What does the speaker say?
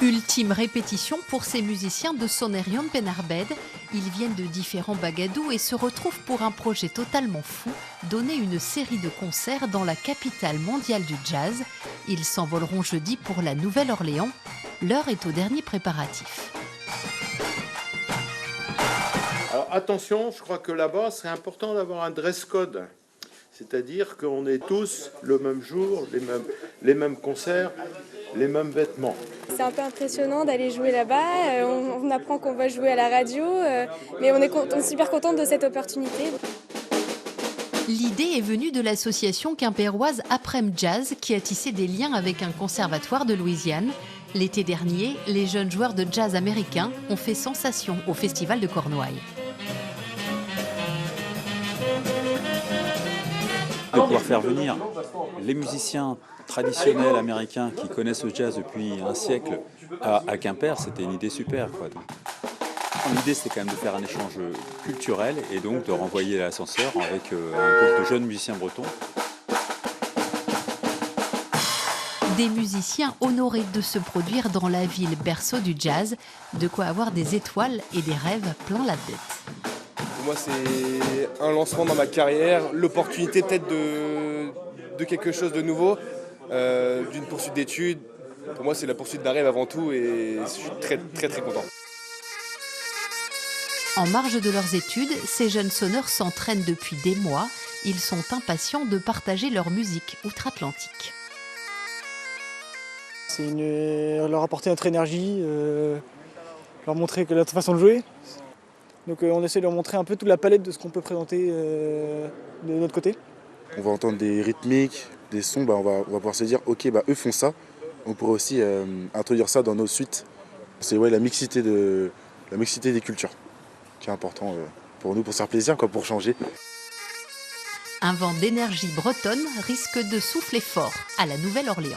Ultime répétition pour ces musiciens de Sonerion Penarbed. Ils viennent de différents bagadous et se retrouvent pour un projet totalement fou, donner une série de concerts dans la capitale mondiale du jazz. Ils s'envoleront jeudi pour la Nouvelle-Orléans. L'heure est au dernier préparatif. Alors attention, je crois que là-bas, c'est important d'avoir un dress code. C'est-à-dire qu'on est tous le même jour, les mêmes concerts, les mêmes vêtements. C'est un peu impressionnant d'aller jouer là-bas. On apprend qu'on va jouer à la radio, mais on est super contente de cette opportunité. L'idée est venue de l'association quimpéroise Aprem Jazz qui a tissé des liens avec un conservatoire de Louisiane. L'été dernier, les jeunes joueurs de jazz américains ont fait sensation au Festival de Cornouailles. De pouvoir faire venir les musiciens traditionnels américains qui connaissent le jazz depuis un siècle à Quimper, c'était une idée super, quoi. L'idée, c'était quand même de faire un échange culturel et donc de renvoyer l'ascenseur avec un groupe de jeunes musiciens bretons. Des musiciens honorés de se produire dans la ville berceau du jazz, de quoi avoir des étoiles et des rêves plein la tête. Pour moi, c'est un lancement dans ma carrière, l'opportunité peut-être de quelque chose de nouveau, d'une poursuite d'études. Pour moi, c'est la poursuite d'un rêve avant tout et je suis très, très, très content. En marge de leurs études, ces jeunes sonneurs s'entraînent depuis des mois. Ils sont impatients de partager leur musique outre-Atlantique. C'est leur apporter notre énergie, leur montrer que notre façon de jouer. Donc on essaie de leur montrer un peu toute la palette de ce qu'on peut présenter de notre côté. On va entendre des rythmiques, des sons, on va pouvoir se dire ok, eux font ça. On pourrait aussi introduire ça dans nos suites. C'est la mixité des cultures qui est important pour nous, pour se faire plaisir, pour changer. Un vent d'énergie bretonne risque de souffler fort à la Nouvelle-Orléans.